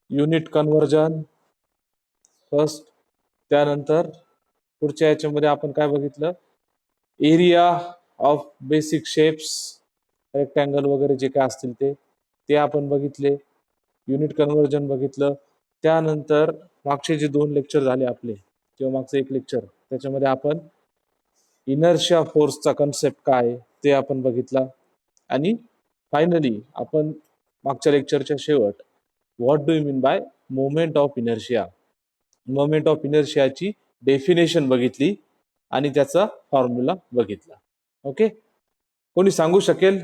Unit conversion first, त्यानंतर पुढच्या याच्यामध्ये आपण काय बघितलं, area of basic shapes, rectangle वगैरे जे काय असतील ते आपण बघितले, युनिट कन्व्हर्जन बघितलं. त्यानंतर मागचे जे 2 लेक्चर झाले आपले किंवा मागचं एक लेक्चर, त्याच्यामध्ये आपण इनर्शिया फोर्सचा कन्सेप्ट काय ते आपण बघितला. आणि फायनली आपण मागच्या लेक्चरच्या शेवट what do you mean by moment of inertia, moment of इनर्शियाची डेफिनेशन बघितली आणि त्याचा फॉर्म्युला बघितला. ओके, कोणी सांगू शकेल?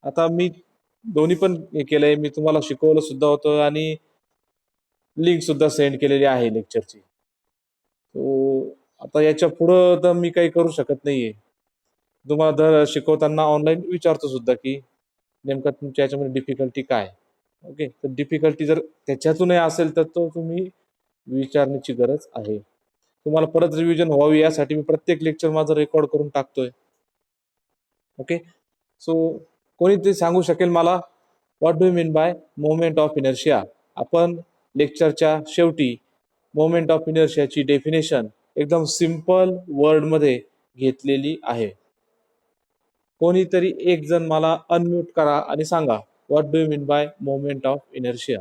आता मी दोन्ही पण हे केलंय, मी तुम्हाला शिकवलं सुद्धा होतं आणि लिंक सुद्धा सेंड केलेली आहे लेक्चरची. तो आता याच्या पुढं तर मी काही करू शकत नाहीये. तुम्हाला दर शिकवताना ऑनलाईन विचारतो सुद्धा की नेमका तुमच्या याच्यामध्ये डिफिकल्टी काय. ओके, तर डिफिकल्टी जर त्याच्यातूनही असेल तर तो तुम्ही विचारण्याची गरज आहे. तुम्हाला परत रिव्हिजन व्हावी यासाठी मी प्रत्येक लेक्चर माझं रेकॉर्ड करून टाकतोय. ओके, सो कोणी ते सांगू शकेल मला what do you mean by moment of inertia? आपण लेक्चरच्या शेवटी मोमेंट ऑफ इनर्शियाची डेफिनेशन एकदम सिंपल वर्डमध्ये घेतलेली आहे. कोणीतरी एक जण मला अनम्यूट करा आणि सांगा what do you mean by moment of inertia.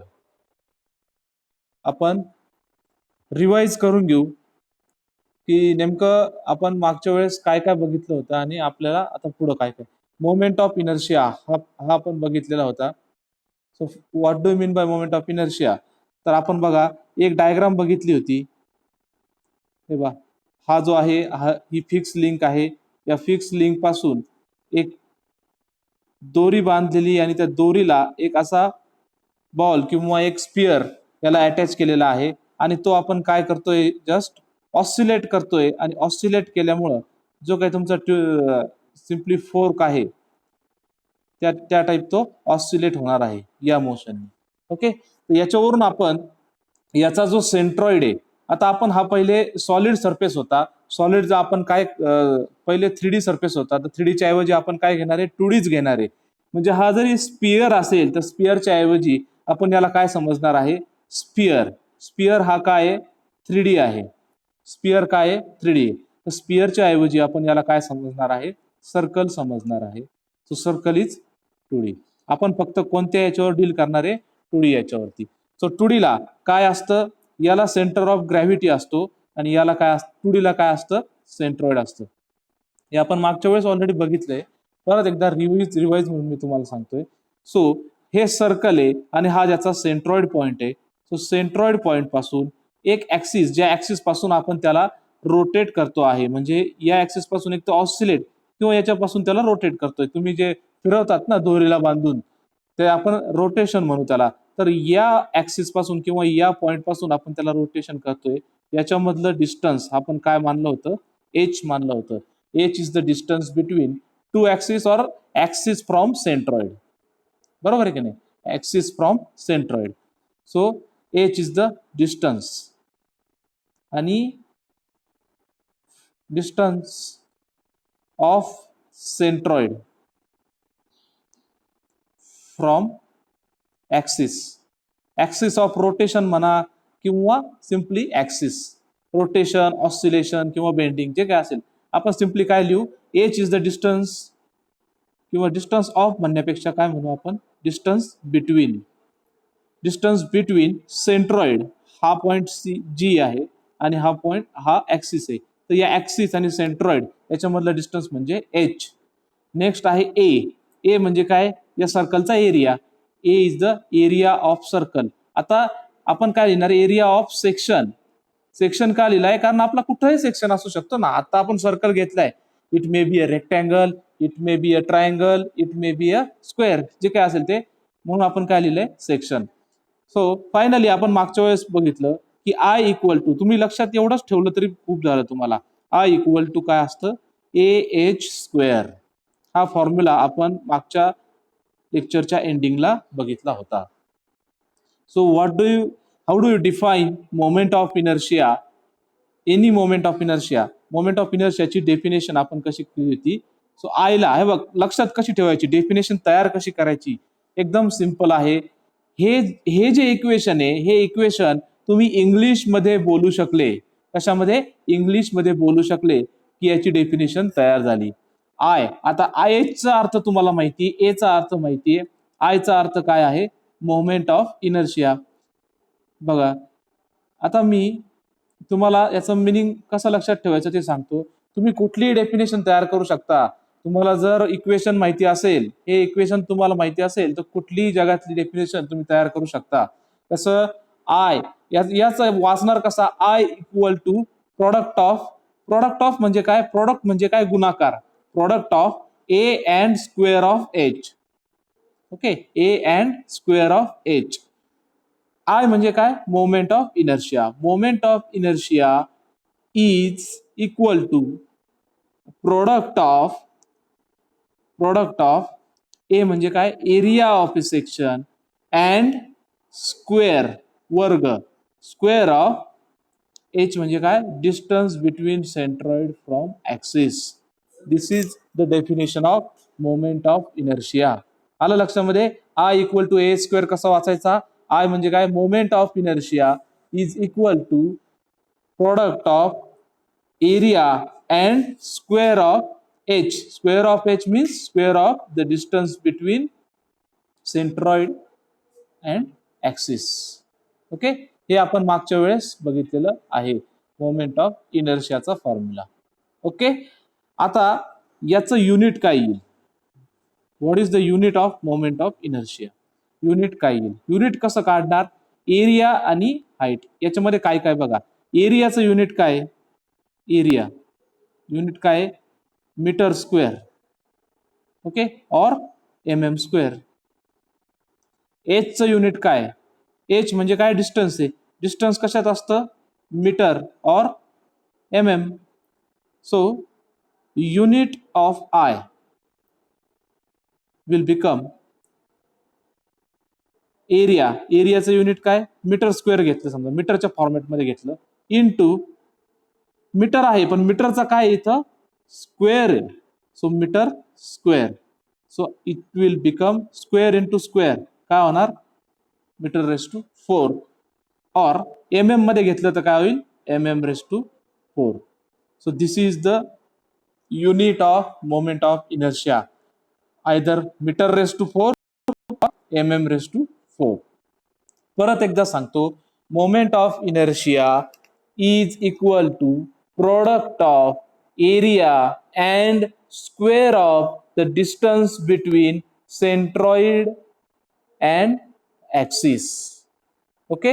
आपण रिवाइज करून घेऊ की नेमकं आपण मागच्या वेळेस काय काय बघितलं होतं आणि आपल्याला आता पुढं काय काय. मोमेंट ऑफ इनर्शिया हा आपण बघितलेला होता. So what do you mean by moment of inertia? तर आपण बघा एक डायग्राम बघितली होती. हे बघा, हा जो आहे ही फिक्स लिंक आहे. या फिक्स लिंक पासून एक दोरी बांधलेली आणि त्या दोरीला एक असा बॉल किंवा एक स्पिअर याला अटॅच केलेला आहे आणि तो आपण काय करतोय, जस्ट ऑसिलेट करतोय. आणि ऑसिलेट केल्यामुळं जो काही तुमचा सिम्पली फोर्क आहे त्या टाईप तो ऑसिलेट होणार आहे या मोशनने. ओके, तर याच्यावरून आपण याचा जो सेंट्रॉइड आहे, आता आपण हा पहिले सॉलिड सरफेस होता, सॉलिडचा आपण काय पहिले 3D सरफेस होता, तर 3D च्या ऐवजी आपण काय घेणार आहे, 2Dच घेणार आहे. म्हणजे हा जरी स्पिअर असेल तर स्पिअरच्या ऐवजी आपण याला काय समजणार आहे, स्पिअर. स्पिअर हा काय आहे, 3D आहे. स्पिअर काय आहे, 3D. तर स्पिअरच्या ऐवजी आपण याला काय समजणार आहे, सर्कल समजणार आहे. So circle is 2D. आपण फक्त कोणत्या याच्यावर डील करणार आहे, 2D याच्यावरती. सो 2D ला काय असतं, याला सेंटर ऑफ ग्रॅव्हिटी असतो आणि याला काय असतं, 2D ला काय असतं, सेंट्रॉइड असतं. हे आपण मागच्या वेळेस ऑलरेडी बघितलंय. परत एकदा रिवाइज म्हणून मी तुम्हाला सांगतोय. सो हे सर्कल आहे आणि हा ज्याचा सेंट्रॉइड पॉइंट आहे. सो सेंट्रॉइड पॉइंट पासून एक ऍक्सिस, ज्या ऍक्सिस पासून आपण त्याला रोटेट करतो आहे, म्हणजे या ऍक्सिस पासून एक तर ऑसिलेट किंवा याच्यापासून त्याला रोटेट करतोय. तुम्ही जे फिरवतात ना दोरीला बांधून, ते आपण रोटेशन म्हणू त्याला. तर या ऍक्सिस पासून किंवा या पॉइंट पासून आपण त्याला रोटेशन करतोय. याच्यामधलं डिस्टन्स आपण काय मानलं होतं, एच मानलं होतं. H is the distance between two axis or axis from centroid. बरोबर आहे की नाही, axis from centroid. So H is the distance आणि distance of centroid from axis. Axis of rotation म्हणा किंवा सिम्पली ऍक्सिस, रोटेशन, ऑसिलेशन किंवा bending जे काय असेल, आपण सिम्पली काय लिहू, एच इज द डिस्टन्स किंवा डिस्टन्स ऑफ म्हणण्यापेक्षा काय म्हणू आपण, distance between. Distance between centroid हा पॉइंट जी आहे आणि हा पॉइंट हा ऍक्सिस आहे. तर या ऍक्सिस आणि सेंट्रॉइड याच्यामधलं डिस्टन्स म्हणजे एच. नेक्स्ट आहे ए. ए म्हणजे काय, या सर्कलचा area. A is the area of circle. आता आपण काय लिहिणार, एरिया ऑफ सेक्शन. सेक्शन का लिहिलाय, कारण आपला कुठंही सेक्शन असू शकतो ना. आता आपण सर्कल घेतलाय, it may be a rectangle, it may be a triangle, it may be a square, जे काय असेल ते, म्हणून आपण काय लिहिलंय, सेक्शन. सो फायनली आपण मागच्या वेळेस बघितलं की आय इक्वल टू, तुम्ही लक्षात एवढंच ठेवलं तरी खूप झालं तुम्हाला, आय इक्वल टू काय असतं, ए एच स्क्वेअर. हा फॉर्म्युला आपण मागच्या लेक्चरच्या एंडिंगला बघितला होता. So how do you define moment of inertia, any moment of inertia. Moment of इनर्शियाची डेफिनेशन आपण कशी केली होती. सो आयला हे बघ, लक्षात कशी ठेवायची, डेफिनेशन तयार कशी करायची, एकदम सिंपल आहे. हे हे जे इक्वेशन आहे, हे इक्वेशन तुम्ही इंग्लिशमध्ये बोलू शकले. कशामध्ये? इंग्लिशमध्ये बोलू शकले की याची डेफिनेशन तयार झाली. आय, आता आय चा अर्थ तुम्हाला माहिती, ए चा अर्थ माहितीये. आय चा अर्थ काय आहे? Moment of inertia. बघा, आता मी तुम्हाला याचं मिनिंग कसं लक्षात ठेवायचं ते सांगतो. तुम्ही कुठलीही डेफिनेशन तयार करू शकता. तुम्हाला जर इक्वेशन माहिती असेल, हे इक्वेशन तुम्हाला माहिती असेल, तर कुठलीही जगातली डेफिनेशन तुम्ही तयार करू शकता. कसं? आय याचं वाचणार कसा? I equal to product of, product of म्हणजे काय? प्रोडक्ट म्हणजे काय? गुणाकार. Product of A and square of H. Okay, A and square of H. I म्हणजे काय? Moment of inertia. Moment of inertia is equal to product of, product of A म्हणजे काय? Area of a section and square, वर्ग, square of H म्हणजे काय? Distance between centroid from axis. This is the definition of moment of inertia. आलं लक्षामध्ये? I equal to A square कसा वाचायचा? I म्हणजे काय? Moment of inertia is equal to product of area and square of H. Square of H means square of the distance between centroid and axis. Okay, हे आपण मागच्या वेळेस बघितलेलं आहे, मोमेंट ऑफ इनर्शियाचा फॉर्म्युला. ओके, आता याचं युनिट काय येईल? What is the unit of moment of inertia? Unit काय येईल? युनिट कसं काढणार? एरिया आणि हाईट याच्यामध्ये काय काय बघा. एरियाचं युनिट काय? एरिया युनिट काय? Metre square. Okay, or M square. एचचं युनिट काय? एच म्हणजे काय? डिस्टन्स आहे. डिस्टन्स कशात असतं? Metre or so unit of I will become area. एरियाचं युनिट काय? मीटर स्क्वेअर घेतलं, समजा मीटरच्या फॉर्मॅटमध्ये घेतलं, इनटू मीटर आहे पण मीटरचा काय इथं? स्क्वेअर आहे. So meter square. So it will become square into square. काय होणार? Meter raise to 4. और मध्ये घेतलं तर काय होईल? Raise to 4. So this is the unit of moment of inertia, either meter raise to 4 raise to 4. परत एकदा सांगतो, moment of inertia is equal to product of area and square of the distance between centroid and axis. Okay,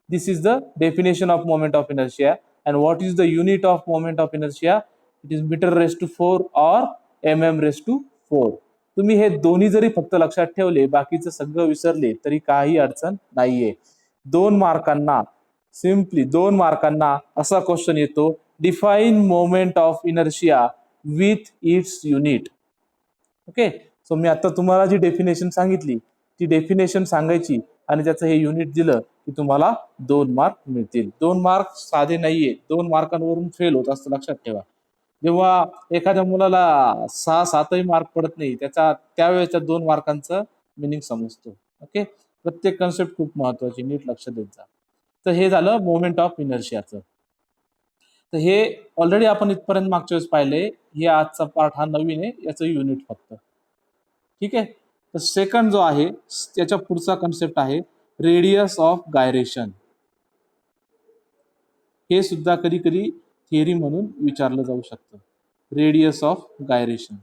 this is the definition of moment of inertia. And what is the unit of moment of inertia? It is meter raised to 4 or raised to 4. तुम्ही हे दोन्ही जरी फक्त लक्षात ठेवले, बाकीचं सगळं विसरले तरी काही अडचण नाहीये. 2 मार्कांना, सिम्पली 2 मार्कांना असा क्वेश्चन येतो, define moment of inertia with its unit. Okay, so मी आता तुम्हाला जी डेफिनेशन सांगितली ती डेफिनेशन सांगायची आणि त्याचं हे युनिट दिलं की तुम्हाला 2 मार्क मिळतील. 2 मार्क साधे नाहीये, 2 मार्कांवरून फेल होत असतं, लक्षात ठेवा. जेव्हा एखाद्या मुलाला 6-7ही मार्क पडत नाही, त्यावेळेच्या 2 मार्कांचं मिनिंग समजतो. ओके, प्रत्येक कन्सेप्ट खूप महत्वाची, नीट लक्ष देत जा. तर हे झालं मोमेंट ऑफ इनर्शियाचं. तर हे ऑलरेडी आपण इथपर्यंत मागच्या वेळेस पाहिले. हे आजचा पार्ट हा नवीन आहे, याचं युनिट फक्त. ठीक आहे, तर सेकंड जो आहे त्याच्या पुढचा कन्सेप्ट आहे रेडियस ऑफ गायरेशन. हे सुद्धा कधी कधी थिअरी म्हणून विचारलं जाऊ शकतं, रेडियस ऑफ गायरेशन.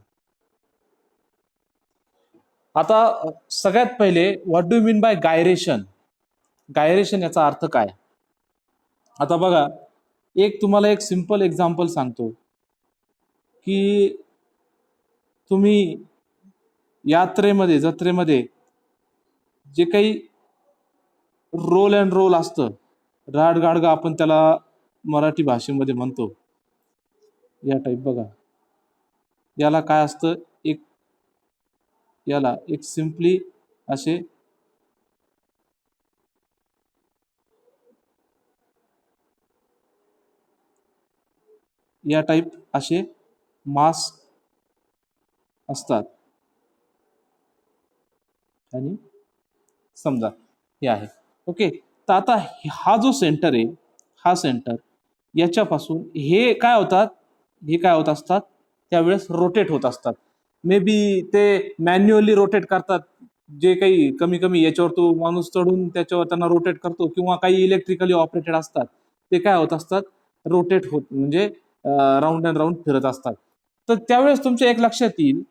आता सगळ्यात पहिले what do mean by gyration? Gyration याचा अर्थ काय? आता बघा, तुम्हाला एक सिंपल एक्झाम्पल सांगतो की तुम्ही यात्रेमध्ये, जत्रेमध्ये जे काही रोल अँड रोल असतं, राड गाडगा आपण त्याला मराठी भाषेमध्ये म्हणतो, या टाईप बघा, याला काय असतं? याला एक सिम्पली असे या टाईप असे मास्क असतात. आणि समजा हे आहे. ओके, तर आता हा जो सेंटर आहे, हा सेंटर याच्यापासून हे काय होतात, हे काय होत असतात त्यावेळेस रोटेट होत असतात. मे बी ते मॅन्युअली रोटेट करतात, जे काही कमी कमी याच्यावर तो माणूस चढून त्याच्यावर त्यांना रोटेट करतो, किंवा काही इलेक्ट्रिकली ऑपरेटेड असतात, ते काय होत असतात, रोटेट होत म्हणजे राऊंड अँड राऊंड फिरत असतात. तर त्यावेळेस तुमच्या एक लक्षात येईल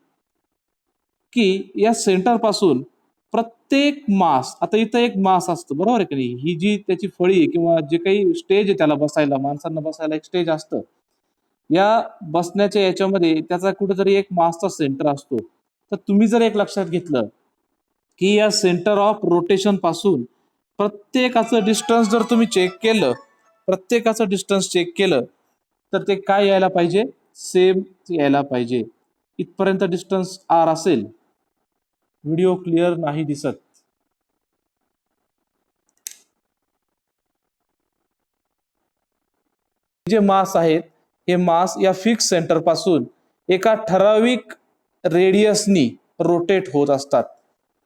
की या सेंटर पासून प्रत्येक मास, आता इथं एक मास असतं बरोबर आहे की नाही, ही जी त्याची फळी आहे किंवा जे काही स्टेज आहे त्याला बसायला, माणसांना बसायला एक स्टेज असतं, या बसण्याच्या याच्यामध्ये त्याचा कुठेतरी एक मासचा सेंटर असतो. तर तुम्ही जर एक लक्षात घेतलं की या सेंटर ऑफ रोटेशन पासून प्रत्येकाचं डिस्टन्स जर तुम्ही चेक केलं, प्रत्येकाचं डिस्टन्स चेक केलं, तर ते काय यायला पाहिजे, सेम यायला पाहिजे. इथपर्यंत डिस्टन्स आर असेल. व्हिडिओ क्लिअर नाही दिसत. जे मास आहेत, हे मास या फिक्स सेंटर पासून एका ठराविक रेडियसनी रोटेट होत असतात.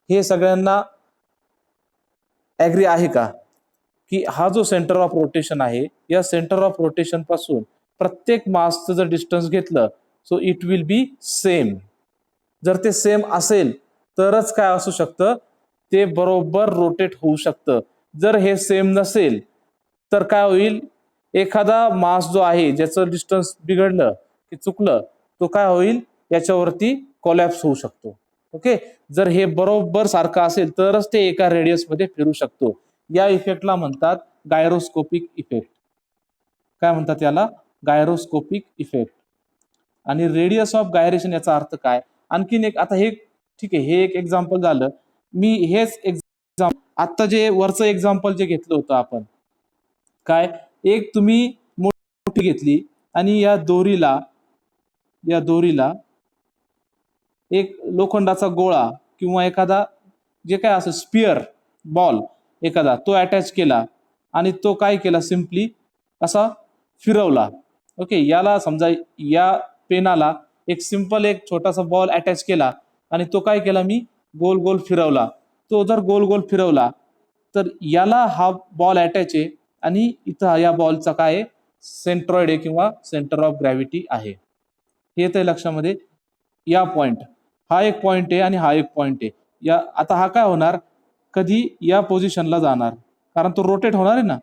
हे सगळ्यांना ऍग्री आहे का, की हा जो सेंटर ऑफ रोटेशन आहे, या सेंटर ऑफ रोटेशन पासून प्रत्येक मासचं जर डिस्टन्स घेतलं, so it will be same. जर ते सेम असेल तरच काय असू शकतं, ते बरोबर रोटेट होऊ शकतं. जर हे सेम नसेल तर काय होईल, एखादा मास जो आहे ज्याचं डिस्टन्स बिघडलं की चुकलं, तो काय होईल, याच्यावरती कोलॅप्स होऊ शकतो. ओके, जर हे बरोबर सारखं असेल तरच ते एका रेडियस मध्ये फिरू शकतो. या इफेक्टला म्हणतात गायरोस्कोपिक इफेक्ट. काय म्हणतात याला, गायरोस्कोपिक इफेक्ट. आणि रेडियस ऑफ गायरेशन याचा अर्थ काय, आणखीन एक, आता हे ठीक आहे, हे एक एक्झाम्पल झालं. मी हेच एक्झाम्पल आता जे वरचं एक्झाम्पल जे घेतलं होतं आपण, काय, एक तुम्ही मोठी घेतली आणि या दोरीला एक लोखंडाचा गोळा किंवा एखादा जे काय असं स्पिअर, बॉल एखादा तो अटॅच केला आणि तो काय केला, सिम्पली असा फिरवला. ओके, याला समजा या पेनाला एक सिंपल एक छोटासा बॉल अटॅच केला आणि तो काय केला, मी गोल गोल फिरवला. तो जर गोल गोल फिरवला तर याला हा बॉल अटॅच आहे आणि इथं या बॉलचा काय आहे, सेंट्रॉइड आहे किंवा सेंटर ऑफ ग्रॅव्हिटी आहे. हे येतंय लक्षामध्ये. या पॉइंट, हा एक पॉइंट आहे आणि हा एक पॉइंट आहे. या आता हा काय होणार, कधी या पोझिशनला जाणार, कारण तो रोटेट होणार आहे ना,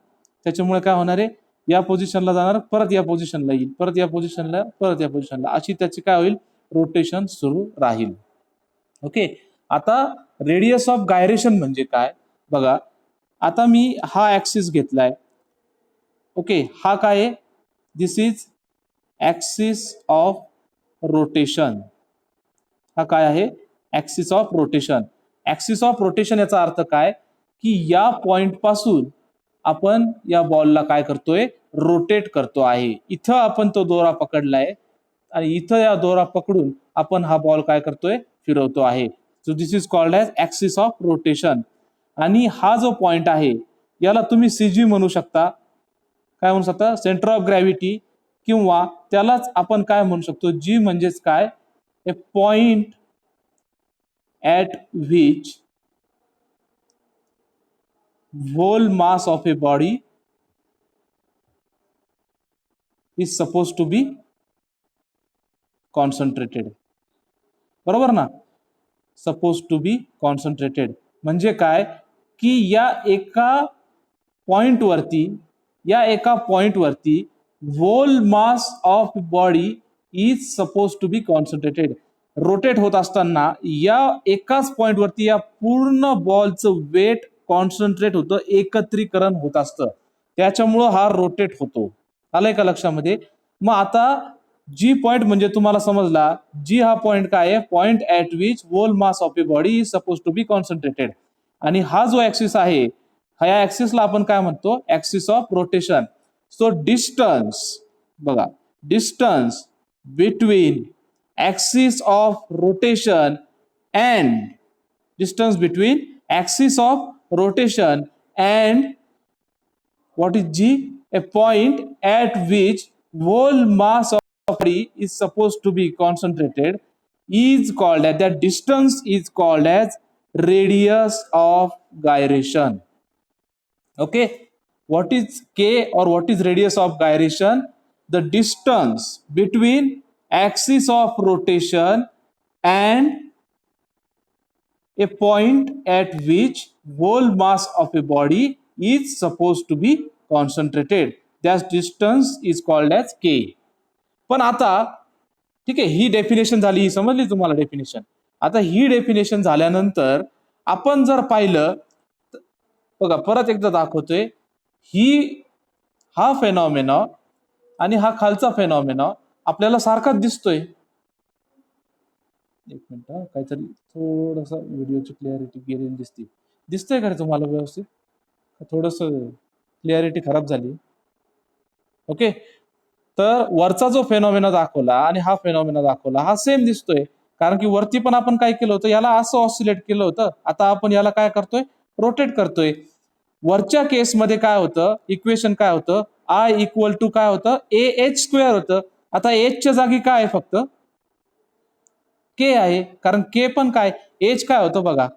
त्याच्यामुळे काय होणार आहे, या पोझिशनला जाणार, परत या पोझिशनला येईल, परत या पोझिशनला, परत या पोझिशनला, अशी त्याची काय होईल, रोटेशन सुरू राहील. ओके, आता रेडियस ऑफ गायरेशन म्हणजे काय बघा. आता मी हा ऍक्सिस घेतलाय. ओके, हा काय आहे, दिस इज ऍक्सिस ऑफ रोटेशन. हा काय आहे, axis of rotation. Axis of rotation याचा अर्थ काय, की या पॉइंट पासून आपण या बॉलला काय करतोय, रोटेट करतो आहे. इथं आपण तो दोरा पकडलाय आणि इथं या दोरा पकडून आपण हा बॉल काय करतोय, फिरवतो आहे. So this is called as axis of rotation. आणि हा जो पॉइंट आहे याला तुम्ही सीजी म्हणू शकता, काय म्हणू शकता, सेंटर ऑफ ग्रॅव्हिटी, किंवा त्यालाच आपण काय म्हणू शकतो, जी म्हणजेच काय, ए point at which whole mass of a body is supposed to be concentrated. बरोबर ना, सपोज टू बी कॉन्सन्ट्रेटेड म्हणजे काय, की या एका पॉइंट वरती whole mass of body is suppose to be concentrated. Rotate होत असताना या एकाच पॉइंट वरती या पूर्ण बॉलचं वेट कॉन्सन्ट्रेट होतं, एकत्रीकरण होत असतं, त्याच्यामुळं हा रोटेट होतो. आलंय का लक्षामध्ये. मग आता जी पॉइंट म्हणजे तुम्हाला समजला, जी हा पॉइंट काय आहे, point at which whole mass of a body is suppose to be concentrated. आणि हा जो ऍक्सिस आहे, ह्या ऍक्सिसला आपण काय म्हणतो, axis of rotation. So distance, बघा, distance between axis of rotation and distance between axis of rotation and what is G? A point at which whole mass of body is supposed to be concentrated is called as, that distance is called as radius of gyration. Okay, what is k or what is radius of gyration? The distance between axis of rotation and a point at which whole mass of a body is supposed to be concentrated. That distance is called as k. पण आता ठीक आहे, ही definition झाली, ही समजली तुम्हाला definition. आता ही definition झाल्यानंतर आपण जर पाहिलं, बघा परत एकदा दाखवतोय, ही हा फेनॉमेना आणि हा खालचा फेनॉमेना आपल्याला सारखाच दिसतोय. एक मिनिट, काहीतरी थोडस व्हिडिओची क्लिअरिटी गेलेली दिसतंय का रे तुम्हाला व्यवस्थित? थोडस क्लिअरिटी खराब झाली. ओके, तर वरचा जो फेनॉमेना दाखवला आणि हा फेनॉमेना दाखवला हा सेम दिसतोय, कारण की वरती पण आपण काय केलं होतं, याला असं ऑसिलेट केलं होतं. आता आपण याला काय करतोय, रोटेट करतोय. वरच्या केसमध्ये काय होतं, इक्वेशन काय होतं, आय इक्वल टू काय होतं, ए एच स्क्वेअर होतं. आता एचच्या जागी काय आहे, फक्त के आहे, कारण के पण काय, एच काय होतं बघा,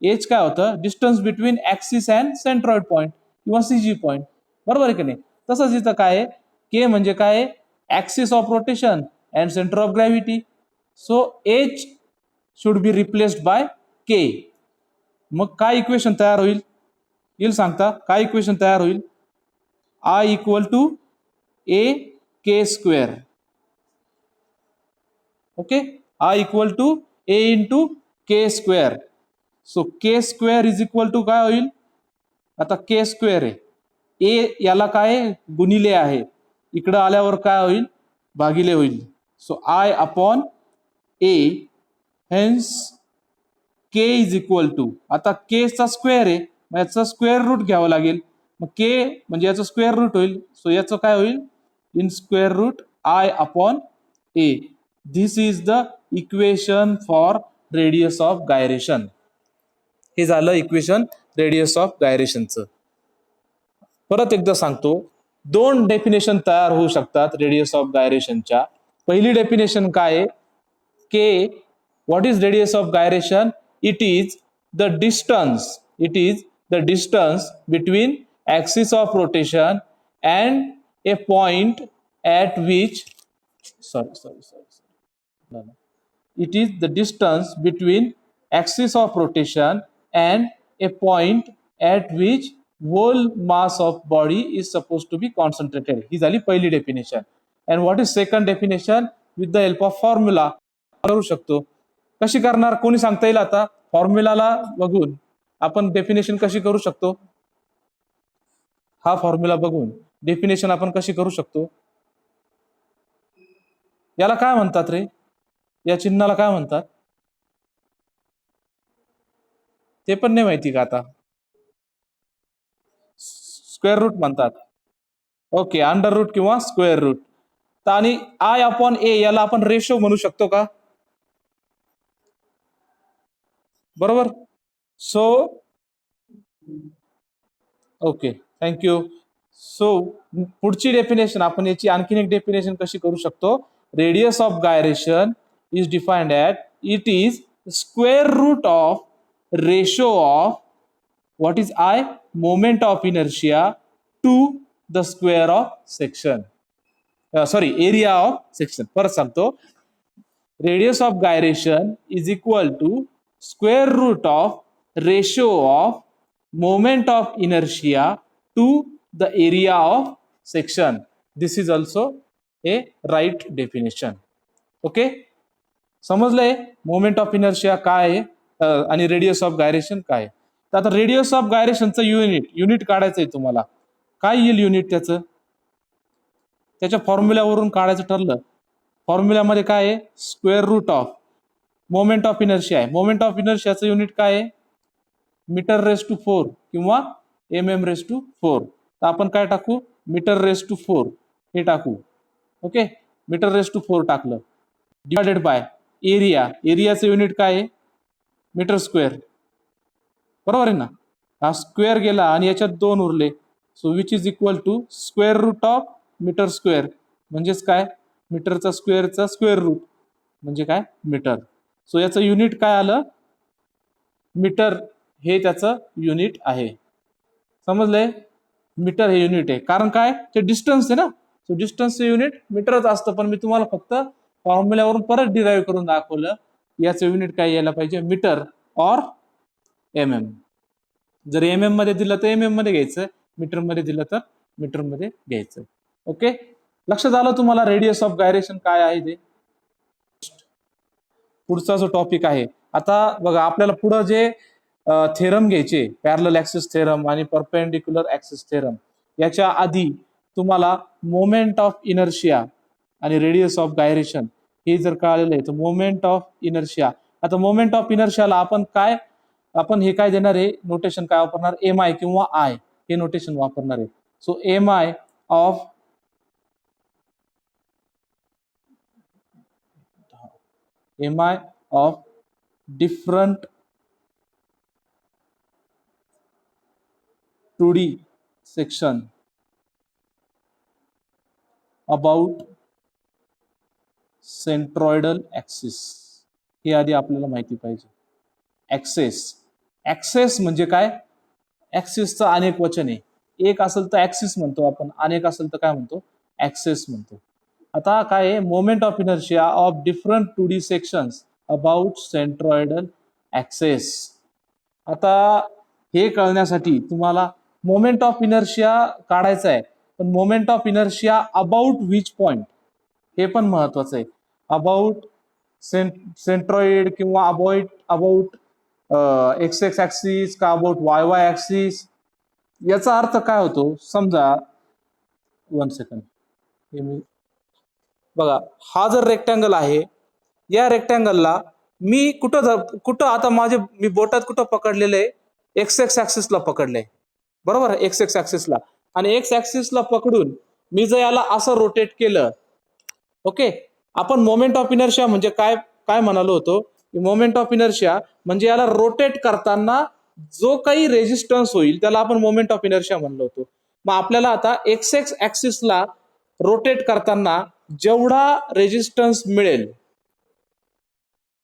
एच काय होतं, distance between axis and centroid point किंवा सीजी पॉइंट. बरोबर आहे की नाही? तसंच इथं काय आहे, के म्हणजे काय, axis of rotation and centre of gravity. So H should be replaced by K. मग काय इक्वेशन तयार होईल, येईल सांगता, काय इक्वेशन तयार होईल, I equal to A K square. Okay, I equal to A into K square. So K square is equal to काय होईल, आता के स्क्वेअर आहे, ए याला काय गुणिले आहे, इकडं आल्यावर काय होईल, भागिले होईल. So I upon A, hence K is equal to, आता के चा स्क्वेअर आहे, मग याचं स्क्वेअर रूट घ्यावं लागेल. मग के म्हणजे याचं स्क्वेअर रूट होईल. सो याचं काय होईल, in square root I upon A. This is the equation for radius of gyration. हे झालं इक्वेशन रेडियस ऑफ गायरेशनचं. परत एकदा सांगतो, दोन डेफिनेशन तयार होऊ शकतात रेडियस ऑफ गायरेशनच्या. पहिली डेफिनेशन काय आहे, K what is radius of gyration, it is the distance between axis of rotation and a point at which it is the distance between axis of rotation and a point at which whole mass of body is supposed to be concentrated. ही झाली पहिली definition. and what is second definition, with the help of formula करू शकतो. कशी करणार, कोणी सांगता येईल? आता फॉर्म्युलाला बघून आपण डेफिनेशन कशी करू शकतो, हा फॉर्म्युला बघून डेफिनेशन आपण कशी करू शकतो, याला काय म्हणतात रे, या चिन्हाला काय म्हणतात ते पण नाही माहिती का? आता स्क्वेअर रूट म्हणतात. ओके, अंडर रूट किंवा स्क्वेअर रूट. आणि आय अपॉन ए याला आपण रेशो म्हणू शकतो का? बरोबर. So okay, thank you. सो पुढची डेफिनेशन आपण याची आणखीन एक डेफिनेशन कशी करू शकतो, radius of gyration is defined at, it is square root of ratio of what is I, moment of inertia to the square of section, sorry, area of section. परत सांगतो, radius of gyration is equal to square root of ratio of moment of inertia to the area of section. This is also a right definition. Okay, समजलंय moment of inertia काय आहे आणि radius of gyration काय आहे. तर आता radius of गायरेशनचं unit काढायचंय तुम्हाला. काय येईल युनिट त्याचं, त्याच्या फॉर्म्युल्यावरून काढायचं ठरलं. फॉर्म्युल्यामध्ये काय आहे, square root of moment of inertia आहे. मोमेंट ऑफ इनर्शियाचं युनिट काय आहे, मीटर रेस टू 4 किंवा mm रेस टू 4. तर आपण काय टाकू, मीटर रेस टू 4 हे टाकू. ओके, मीटर रेस टू 4 टाकलं, डिवायडेड बाय एरियाचं युनिट काय आहे, मीटर स्क्वेअर. बरोबर आहे ना, हा स्क्वेअर गेला आणि याच्यात 2 उरले. So which is equal to square root of meter square, म्हणजेच काय, मीटरचा स्क्वेअरचा स्क्वेअर रूट म्हणजे काय, मीटर. सो याचं युनिट काय आलं, मीटर हे त्याचं युनिट आहे. समजलंय. मीटर हे युनिट आहे. कारण काय, ते डिस्टन्स आहे ना, सो डिस्टन्सचं युनिट मीटरच असतं. पण मी तुम्हाला फक्त फॉर्म्युल्यावरून परत डिराईव्ह करून दाखवलं. याचं युनिट काय यायला पाहिजे, मीटर ऑर एम. जर एम मध्ये दिलं तर एम मध्ये घ्यायचं, मीटर मध्ये दिलं तर मीटर मध्ये घ्यायचं. ओके, लक्षात आलं तुम्हाला रेडियस ऑफ गायरेशन काय आहे ते. पुढचा जो टॉपिक आहे, आता बघा आपल्याला पुढे जे थेरम घ्यायचे, पॅरलल ऍक्सिस थेरम आणि परपेंडिक्युलर ऍक्सिस थेरम, याच्या आधी तुम्हाला मोमेंट ऑफ इनर्शिया आणि रेडियस ऑफ गायरेशन हे जर कळलेलं आहे तर मोमेंट ऑफ इनर्शिया. आता मोमेंट ऑफ इनर्शियाला आपण हे काय देणार आहे, नोटेशन काय वापरणार, एम आय किंवा आय हे नोटेशन वापरणार आहे. So M I of different 2D section about centroidal axis. हे आधी आपल्याला माहिती पाहिजे. ऍक्सेस म्हणजे काय, ऍक्सिसचं अनेक वचन आहे. एक असेल तर ऍक्सिस म्हणतो आपण, अनेक असेल तर काय म्हणतो, ऍक्सेस म्हणतो. आता काय आहे, moment of inertia of different 2D sections about centroidal axes. आता हे कळण्यासाठी तुम्हाला मोमेंट ऑफ इनर्शिया काढायचा आहे, पण moment of inertia about which point हे पण महत्वाचं आहे. अबाउट सेंट्रॉइड किंवा अबाउट एक्स एक्स ऍक्सिस का अबाउट वाय वाय ऍक्सिस. याचा अर्थ काय होतो, समजा 1 सेकंड, हे मी बघा, हा जर रेक्टँगल आहे, या रेक्टँगलला मी कुठं आता मी बोटात कुठं पकडलेलं आहे, एक्स एक्स ऍक्सिसला पकडलंय, बरोबर, एक्स एक्स ऍक्सिसला. आणि एक्स ऍक्सिसला पकडून मी जर याला असं रोटेट केलं, ओके, आपण मोमेंट ऑफ इनर्शिया म्हणजे काय काय म्हणालो होतो, मोमेंट ऑफ इनर्शिया म्हणजे याला रोटेट करताना जो काही रेजिस्टन्स होईल त्याला आपण मोमेंट ऑफ इनर्शिया म्हणलो होतो. मग आपल्याला आता एक्स एक्स ऍक्सिसला रोटेट करताना जेवढा रेजिस्टन्स मिळेल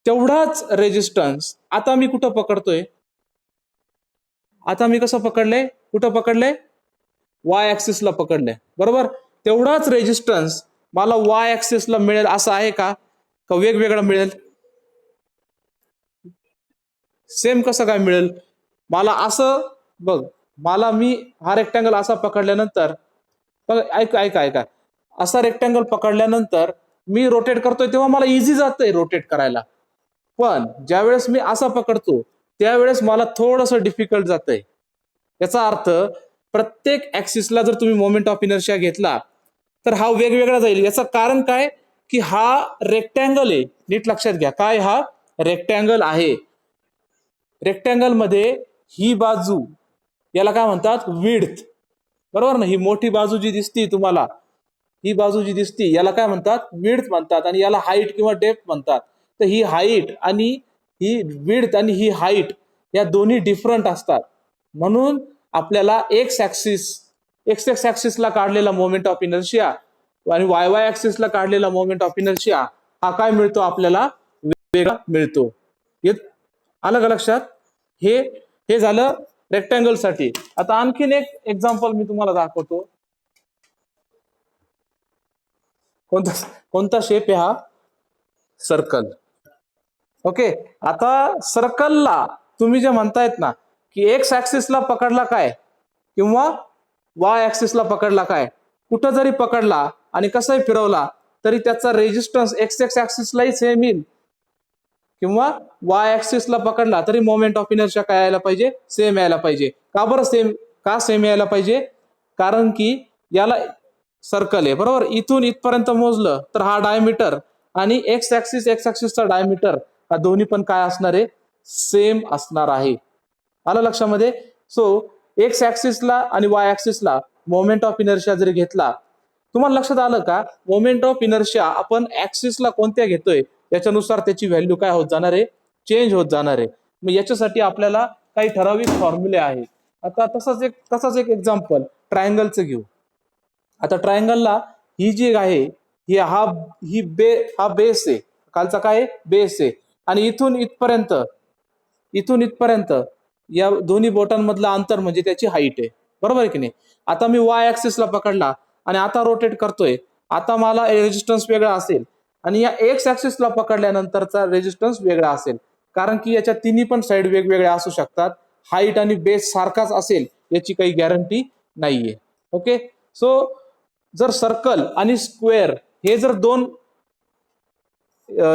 तेवढाच रेजिस्टन्स आता मी कुठं पकडतोय, आता मी कसं पकडलंय, कुठं पकडलंय, वाय ऍक्सिसला पकडलंय, बरोबर. तेवढाच रेजिस्टन्स मला वाय ऍक्सिसला मिळेल असं आहे का वेगवेगळं मिळेल, सेम कसं काय मिळेल, मला असं बघ, मी हा रेक्टँगल असा पकडल्यानंतर बघ, ऐका, असा रेक्टँगल पकडल्यानंतर मी रोटेट करतोय तेव्हा मला इझी जातंय रोटेट करायला. पण ज्यावेळेस मी असा पकडतो त्यावेळेस मला थोडंसं डिफिकल्ट जातंय. याचा अर्थ प्रत्येक ऍक्सिसला जर तुम्ही मोमेंट ऑफ इनर्शिया घेतला तर हा वेगवेगळा जाईल. याचं कारण काय, की हा रेक्टँगल आहे, नीट लक्षात घ्या, काय हा रेक्टँगल आहे. रेक्टँगल मध्ये ही बाजू याला काय म्हणतात, विड्थ, बरोबर ना. ही मोठी बाजू जी दिसती तुम्हाला, ही बाजू जी दिसती याला काय म्हणतात, विड्थ म्हणतात, आणि याला हाईट किंवा डेप्थ म्हणतात. तर ही हाईट आणि ही विड्थ आणि ही हाईट या दोन्ही डिफरंट असतात. म्हणून आपल्याला एक्स एक्स ऍक्सिसला काढलेला मोमेंट ऑफ इनर्शिया आणि वाय वाय ऍक्सिसला काढलेला मोमेंट ऑफ इनर्शिया हा काय मिळतो, आपल्याला वेगळा मिळतो. आलं का लक्षात. हे झालं रेक्टँगल साठी. आता आणखीन एक एक्झाम्पल मी तुम्हाला दाखवतो. कोणता शेप आहे हा, सर्कल. ओके, आता सर्कलला तुम्ही जे म्हणतायत ना की एक्स ऍक्सिसला पकडला काय किंवा वाय ऍक्सिसला पकडला काय, कुठं जरी पकडला आणि कसंही फिरवला तरी त्याचा रेजिस्टन्स एक्स एक्स ऍक्सिसलाही सेम येईल किंवा वाय ऍक्सिसला पकडला तरी मोमेंट ऑफ इनर्शिया काय यायला पाहिजे, सेम यायला पाहिजे. का बरं सेम यायला पाहिजे, कारण की याला सर्कल आहे, बरोबर. इथून इथपर्यंत मोजलं तर हा डायमीटर आणि एक्स ऍक्सिसचा डायमीटर हा दोन्ही पण काय असणार आहे, सेम असणार आहे. आलं लक्षामध्ये. सो एक्स ऍक्सिसला आणि वाय ऍक्सिसला मोमेंट ऑफ इनर्शिया जरी घेतला, तुम्हाला लक्षात आलं का, मोमेंट ऑफ इनर्शिया आपण ऍक्सिसला कोणत्या घेतोय याच्यानुसार त्याची व्हॅल्यू काय होत जाणार आहे, चेंज होत जाणार आहे. मग याच्यासाठी आपल्याला काही ठराविक फॉर्म्युले आहेत. आता तसाच एक एक्झाम्पल ट्रायंगलचं घेऊ. आता ट्रायंगलला ही जी आहे हा बेस आहे, खालचा काय आहे, बेस आहे, आणि इथून इथपर्यंत या दोन्ही बोटांमधलं अंतर म्हणजे त्याची हाईट आहे, बरोबर आहे की नाही. आता मी वाय ऍक्सिसला पकडला आणि आता रोटेट करतोय, आता मला रेजिस्टन्स वेगळा असेल आणि या एक्स ऍक्सिसला पकडल्यानंतरचा रेजिस्टन्स वेगळा असेल, कारण की याच्या तिन्ही पण साईड वेगवेगळ्या असू शकतात. हाईट आणि बेस सारखाच असेल याची काही गॅरंटी नाहीये. ओके, सो जर सर्कल आणि स्क्वेअर हे जर दोन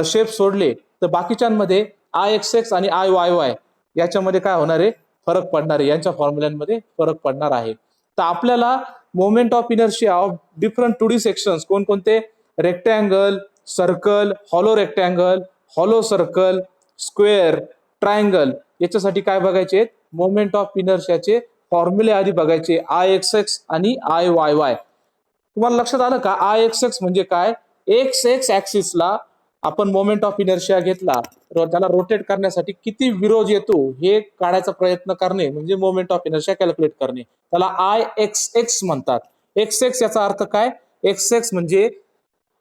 शेप सोडले तर बाकीच्यांमध्ये आय एक्स एक्स आणि आय वाय वाय याच्यामध्ये काय होणार आहे, फरक पडणार आहे, यांच्या फॉर्म्युल्यांमध्ये फरक पडणार आहे. तर आपल्याला moment of inertia of different 2D sections कोणकोणते, rectangle, circle, hollow rectangle, hollow circle, square, triangle, याच्यासाठी काय बघायचे, मोमेंट ऑफ इनर्शियाचे फॉर्म्युले आधी बघायचे, आय एक्स एक्स आणि आय वाय वाय. तुम्हाला लक्षात आलं का आय एक्स एक्स म्हणजे काय, एक्स एक्स ऍक्सिसला आपण मोमेंट ऑफ इनर्शिया घेतला, त्याला रोटेट करण्यासाठी किती विरोध येतो हे काढायचा प्रयत्न करणे म्हणजे मोमेंट ऑफ इनर्शिया कॅल्क्युलेट करणे, त्याला आय एक्स एक्स म्हणतात. एक्स एक्स याचा अर्थ काय, एक्स एक्स म्हणजे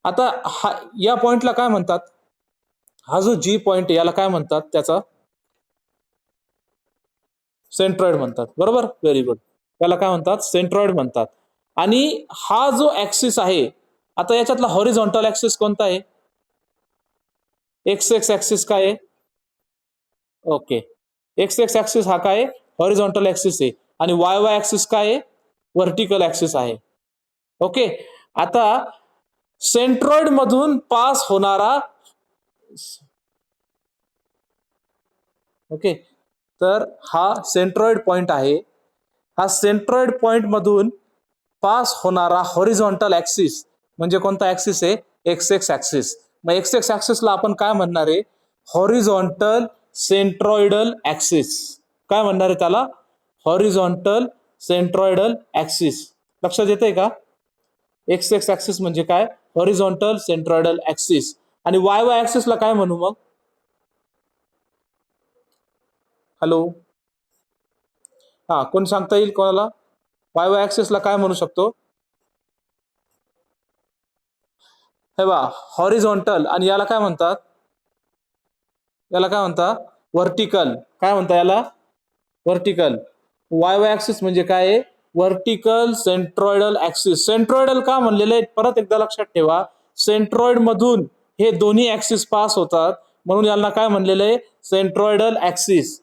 आता या पॉइंटला काय म्हणतात, हा जो जी पॉइंट याला काय म्हणतात, त्याचा सेंट्रॉइड म्हणतात. बरोबर, व्हेरी गुड, त्याला काय म्हणतात, सेंट्रॉइड म्हणतात. आणि हा जो ऍक्सिस आहे, आता याच्यातला हॉरिझॉन्टल ऍक्सिस कोणता आहे, एक्स एक्स ऍक्सिस काय आहे, ओके, एक्स एक्स ऍक्सिस हा काय हॉरिझॉन्टल ऍक्सिस आहे आणि वाय वाय ऍक्सिस काय आहे, व्हर्टिकल ऍक्सिस आहे. ओके, आता सेंट्रॉइड मधून पास होणारा, ओके, तर हा सेंट्रॉइड पॉइंट आहे, हा सेंट्रॉइड पॉइंट मधून पास होणारा हॉरिझॉन्टल ऍक्सिस म्हणजे कोणता ऍक्सिस आहे, एक्स एक्स ऍक्सिस. मग एक्स एक्स ऍक्सिसला आपण काय म्हणणार आहे, हॉरिझॉन्टल सेंट्रॉइडल ऍक्सिस. काय म्हणणार आहे त्याला, हॉरिझॉन्टल सेंट्रॉइडल ऍक्सिस. लक्षात येतंय का, एक्स एक्स ऍक्सिस म्हणजे काय, हॉरिझॉन्टल सेंट्रॉइडल ऍक्सिस. आणि वाय वाय ऍक्सिसला काय म्हणू मग, हॅलो, हा कोण सांगता येईल कोणाला, वाय वाय ऍक्सिसला काय म्हणू शकतो, हे बा हॉरिझॉन्टल आणि याला काय म्हणतात, याला काय म्हणतात, व्हर्टिकल. काय म्हणता याला, व्हर्टिकल. वाय वाय ऍक्सिस म्हणजे काय, व्हर्टिकल सेंट्रॉइडल ऍक्सिस. सेंट्रॉइडल का म्हणलेलं आहे परत एकदा लक्षात ठेवा, सेंट्रॉइड मधून हे दोन्ही ऍक्सिस पास होतात म्हणून यांना काय म्हणलेलं आहे, सेंट्रॉइडल ऍक्सिस.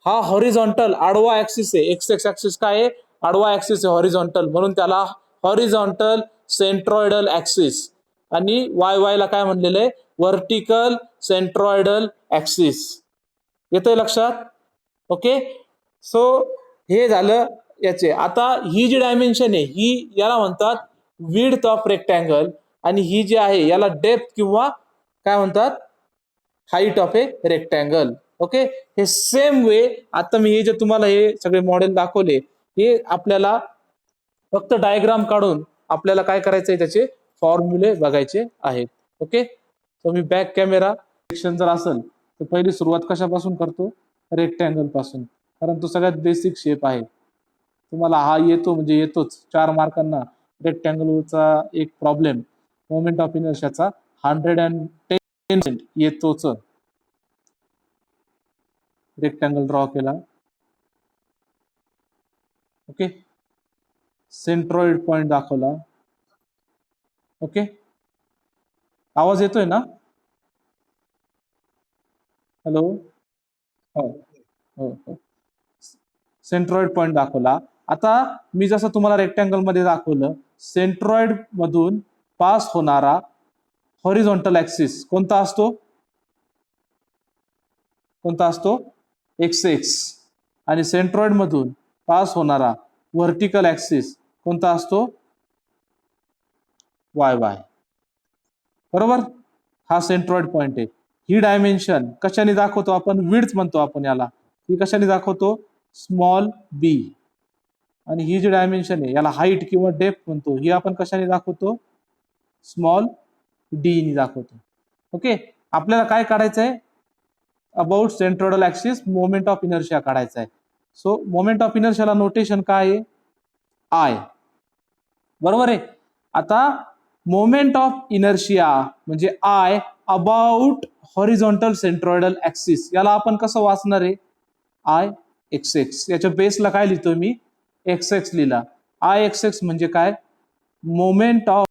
हा हॉरिझॉन्टल आडवा ऍक्सिस आहे, एक्स एक्स ऍक्सिस काय आहे, आडवा ऍक्सिस आहे हॉरिझॉन्टल, म्हणून त्याला हॉरिझॉन्टल सेंट्रॉइडल ऍक्सिस. आणि वाय वाय ला काय म्हणलेलं आहे, व्हर्टिकल सेंट्रॉइडल ऍक्सिस. येतंय लक्षात, ओके. सो हे झालं याचे. आता ही जी डायमेन्शन आहे ही याला म्हणतात विड्थ ऑफ रेक्टँगल आणि ही जी आहे याला डेप्थ किंवा काय म्हणतात, height of A rectangle. Okay, हे सेम वे आता मी हे जे तुम्हाला हे सगळे मॉडेल दाखवले हे आपल्याला फक्त डायग्राम काढून आपल्याला काय करायचंय, त्याचे फॉर्म्युले बघायचे आहेत. ओके, सो मी बॅक कॅमेरा सेक्शन जर असेल तर पहिली सुरुवात कशापासून करतो, रेक्टँगल पासून, कारण तो सगळ्यात बेसिक शेप आहे. तुम्हाला हा येतो म्हणजे येतोच 4 मार्कांना. रेक्टँगलचा एक प्रॉब्लेम मोमेंट ऑफ इनर्शियाचा 110% येतोच. रेक्टँगल ड्रॉ केला, ओके, सेंट्रॉइड पॉइंट दाखवला, ओके, आवाज येतोय ना, हॅलो, हो हो हो, सेंट्रॉइड पॉइंट दाखवला. आता मी जसं तुम्हाला रेक्टँगल मध्ये दाखवलं, सेंट्रॉइड मधून पास होणारा हॉरिझॉन्टल ऍक्सिस कोणता असतो, कोणता असतो, एक्स एक्स. आणि सेंट्रॉइड मधून पास होणारा व्हर्टिकल ऍक्सिस कोणता असतो, वाय वाय. बरोबर, हा सेंट्रॉइड पॉइंट आहे. ही डायमेन्शन कशाने दाखवतो आपण, विड्थ म्हणतो आपण याला. ही कशाने दाखवतो, स्मॉल बी. आणि ही जी डायमेन्शन आहे याला हाईट किंवा डेप्थ म्हणतो, ही आपण कशाने दाखवतो, स्मॉल डी ने दाखवतो. ओके, आपल्याला काय काढायचं आहे, about centroidal axis moment of inertia काढायचा आहे. सो मोमेंट ऑफ इनर्शियाला नोटेशन काय आहे, आय. बरोबर आहे. आता मोमेंट ऑफ इनर्शिया म्हणजे I about horizontal centroidal axis, याला आपण कसं वाचणार आहे, आय एक्स एक्स. याच्या बेसला काय लिहितो मी, एक्स एक्स लिहिला. आय एक्स एक्स म्हणजे काय? Moment of